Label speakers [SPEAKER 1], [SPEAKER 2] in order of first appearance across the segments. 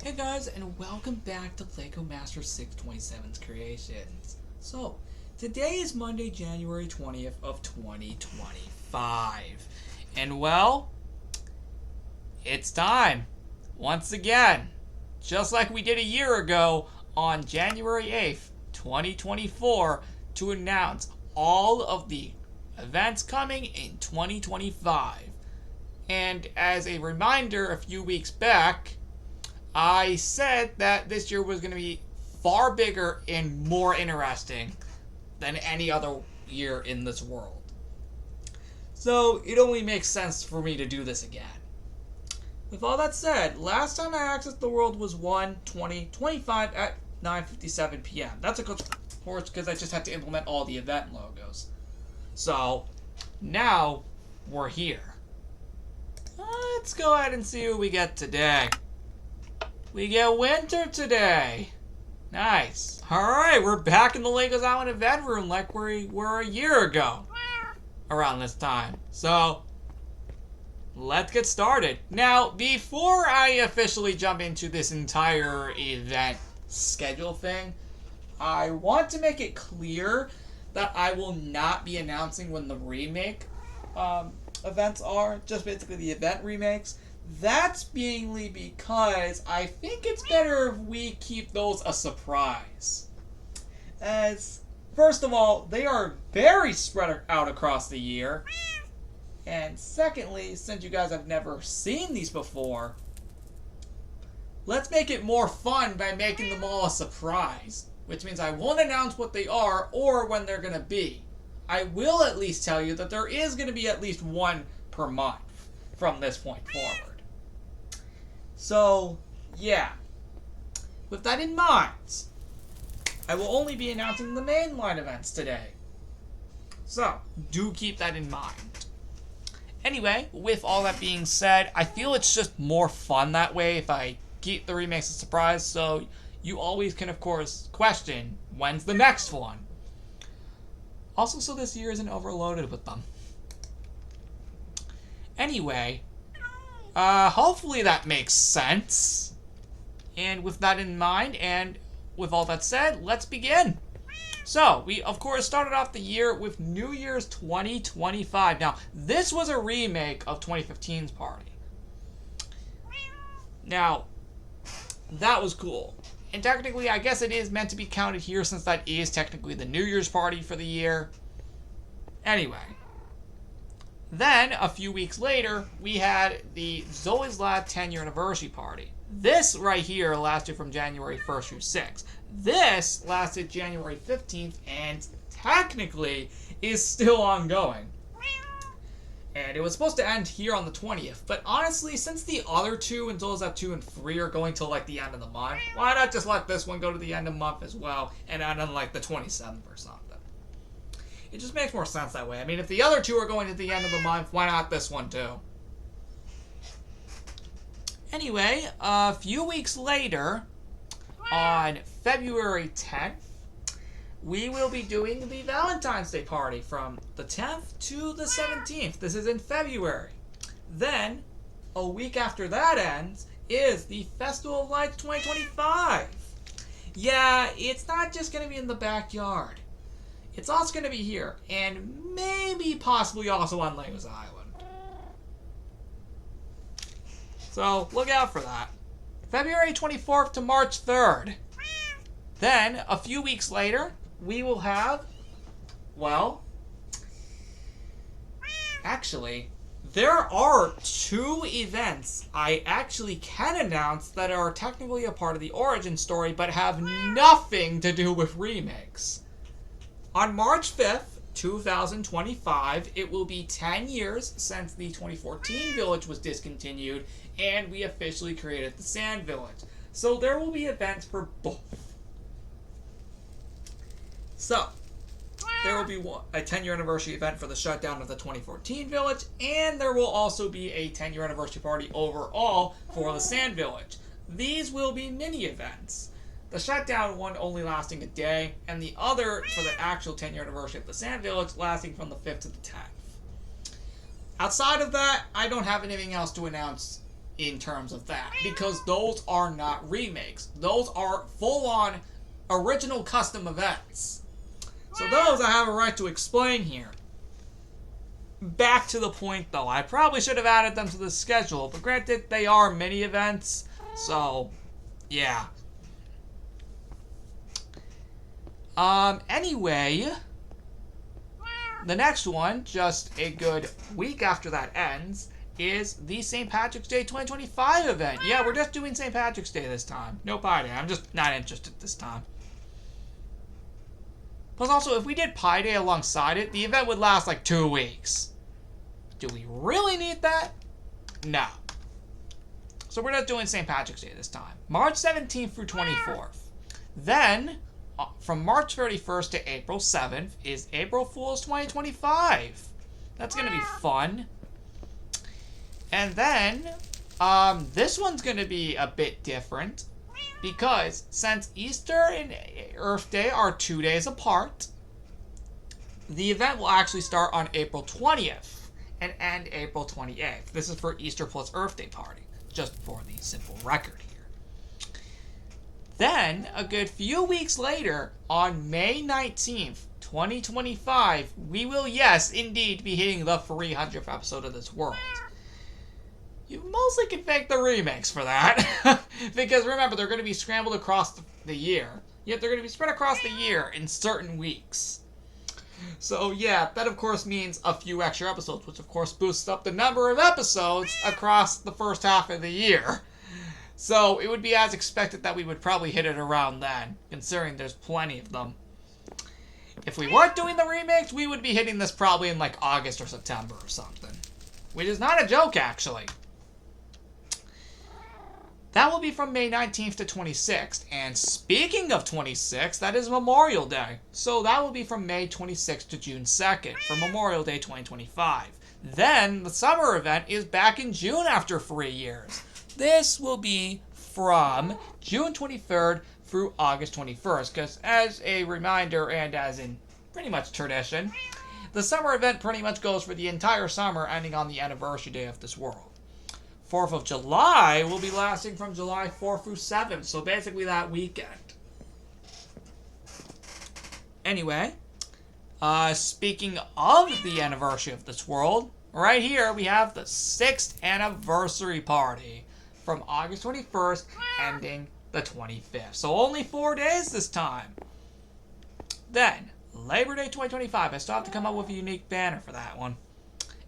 [SPEAKER 1] Hey guys, and welcome back to Legomaster627's Creations. So, today is Monday, January 20th of 2025. And well, it's time, once again, just like we did a year ago on January 8th, 2024, to announce all of the events coming in 2025. And as a reminder, a few weeks back, I said that this year was going to be far bigger and more interesting than any other year in this world. So it only makes sense for me to do this again. With all that said, last time I accessed the world was 1/20/25 at 9:57 p.m. That's of course because I just had to implement all the event logos. So now we're here. Let's go ahead and see what we get today. We get winter today. Nice. Alright, we're back in the Legos Island event room like we were a year ago. Around this time. So, let's get started. Now, before I officially jump into this entire event schedule thing, I want to make it clear that I will not be announcing when the remake events are. Just basically the event remakes. That's mainly because I think it's better if we keep those a surprise. As, first of all, they are very spread out across the year. And secondly, since you guys have never seen these before, let's make it more fun by making them all a surprise. Which means I won't announce what they are or when they're going to be. I will at least tell you that there is going to be at least one per month from this point forward. So, yeah. With that in mind, I will only be announcing the mainline events today. So, do keep that in mind. Anyway, with all that being said, I feel it's just more fun that way if I keep the remakes a surprise, so you always can, of course, question, when's the next one? Also, so this year isn't overloaded with them. Anyway, hopefully that makes sense. And with that in mind, and with all that said, let's begin. So, we, of course, started off the year with New Year's 2025. Now, this was a remake of 2015's party. Now, that was cool. And technically, I guess it is meant to be counted here since that is technically the New Year's party for the year. Anyway. Then, a few weeks later, we had the Zoe's Lab 10-year anniversary party. This right here lasted from January 1st through 6th. This lasted January 15th and technically is still ongoing. And it was supposed to end here on the 20th. But honestly, since the other two, and Zoe's Lab 2 and 3, are going till like the end of the month, why not just let this one go to the end of the month as well and end on like the 27th or something? It just makes more sense that way. I mean, if the other two are going to the end of the month, why not this one too? Anyway, a few weeks later, on February 10th, we will be doing the Valentine's Day party from the 10th to the 17th. This is in February. Then, a week after that ends, is the Festival of Lights 2025. Yeah, it's not just going to be in the backyard. It's also going to be here, and maybe possibly also on Legos Island. So, look out for that. February 24th to March 3rd. Then, a few weeks later, we will have, well, actually, there are two events I actually can announce that are technically a part of the origin story, but have nothing to do with remakes. On March 5th, 2025, it will be 10 years since the 2014 village was discontinued, and we officially created the Sand Village. So there will be events for both. So, there will be a 10-year anniversary event for the shutdown of the 2014 village, and there will also be a 10-year anniversary party overall for the Sand Village. These will be mini-events. The shutdown one only lasting a day, and the other for the actual 10-year anniversary of the Sand Village lasting from the 5th to the 10th. Outside of that, I don't have anything else to announce in terms of that, because those are not remakes. Those are full-on original custom events. So those I have a right to explain here. Back to the point though, I probably should have added them to the schedule, but granted, they are mini events, so yeah. Anyway, the next one, just a good week after that ends, is the St. Patrick's Day 2025 event. Yeah, we're just doing St. Patrick's Day this time. No Pi Day. I'm just not interested this time. Plus also, if we did Pi Day alongside it, the event would last like 2 weeks. Do we really need that? No. So we're not doing St. Patrick's Day this time. March 17th through 24th. Then, from March 31st to April 7th is April Fool's 2025. That's going to be fun. And then, this one's going to be a bit different. Because since Easter and Earth Day are 2 days apart, the event will actually start on April 20th and end April 28th. This is for Easter plus Earth Day party, just for the simple record here. Then, a good few weeks later, on May 19th, 2025, we will, yes, indeed, be hitting the 300th episode of this world. You mostly can thank the remakes for that. Because remember, they're going to be scrambled across the year. Yet they're going to be spread across the year in certain weeks. So yeah, that of course means a few extra episodes, which of course boosts up the number of episodes across the first half of the year. So it would be as expected that we would probably hit it around then, considering there's plenty of them. If we weren't doing the remakes, we would be hitting this probably in like August or September or something. Which is not a joke, actually. That will be from May 19th to 26th. And speaking of 26th, that is Memorial Day. So that will be from May 26th to June 2nd for Memorial Day 2025. Then the summer event is back in June after 3 years. This will be from June 23rd through August 21st. Because as a reminder and as in pretty much tradition, the summer event pretty much goes for the entire summer, ending on the anniversary day of this world. 4th of July will be lasting from July 4th through 7th, so basically that weekend. Anyway, speaking of the anniversary of this world, right here we have the 6th anniversary party from August 21st, ending the 25th. So only 4 days this time. Then, Labor Day 2025. I still have to come up with a unique banner for that one.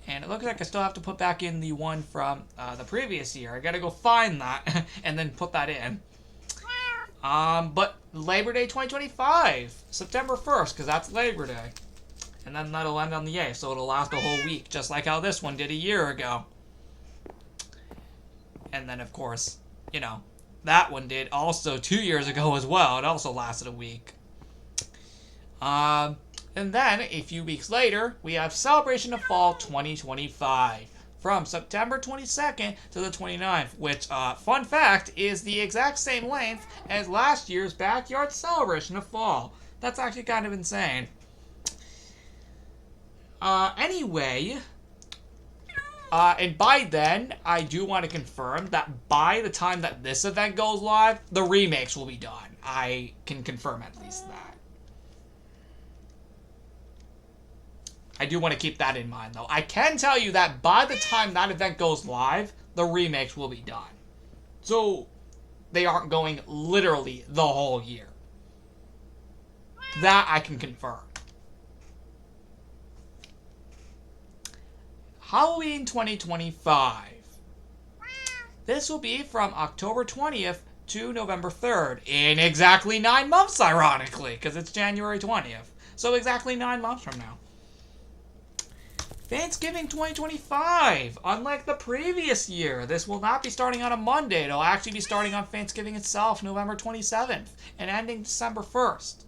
[SPEAKER 1] And it looks like I still have to put back in the one from the previous year. I gotta go find that and then put that in. But Labor Day 2025, September 1st, because that's Labor Day. And then that'll end on the 8th, so it'll last a whole week, just like how this one did a year ago. And then, of course, you know, that one did also 2 years ago as well. It also lasted a week. And then, a few weeks later, we have Celebration of Fall 2025 from September 22nd to the 29th, which, fun fact, is the exact same length as last year's Backyard Celebration of Fall. That's actually kind of insane. Anyway, and by then, I do want to confirm that by the time that this event goes live, the remakes will be done. I can confirm at least that. I do want to keep that in mind, though. I can tell you that by the time that event goes live, the remakes will be done. So, they aren't going literally the whole year. That I can confirm. Halloween 2025. This will be from October 20th to November 3rd. In exactly 9 months, ironically, because it's January 20th. So exactly 9 months from now. Thanksgiving 2025. Unlike the previous year, this will not be starting on a Monday. It'll actually be starting on Thanksgiving itself, November 27th, and ending December 1st.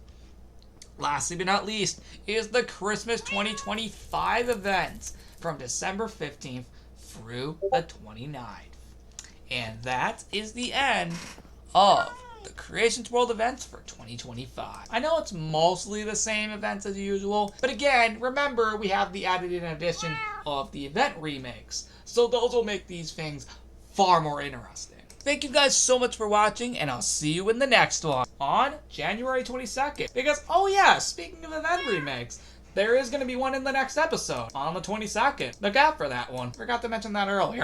[SPEAKER 1] Lastly but not least is the Christmas 2025 event from December 15th through the 29th. And that is the end of the Creations World events for 2025. I know it's mostly the same events as usual, but again, remember we have the added in addition of the event remakes. So those will make these things far more interesting. Thank you guys so much for watching, and I'll see you in the next one on January 22nd. Because, oh yeah, speaking of event remakes, there is going to be one in the next episode on the 22nd. Look out for that one. Forgot to mention that earlier.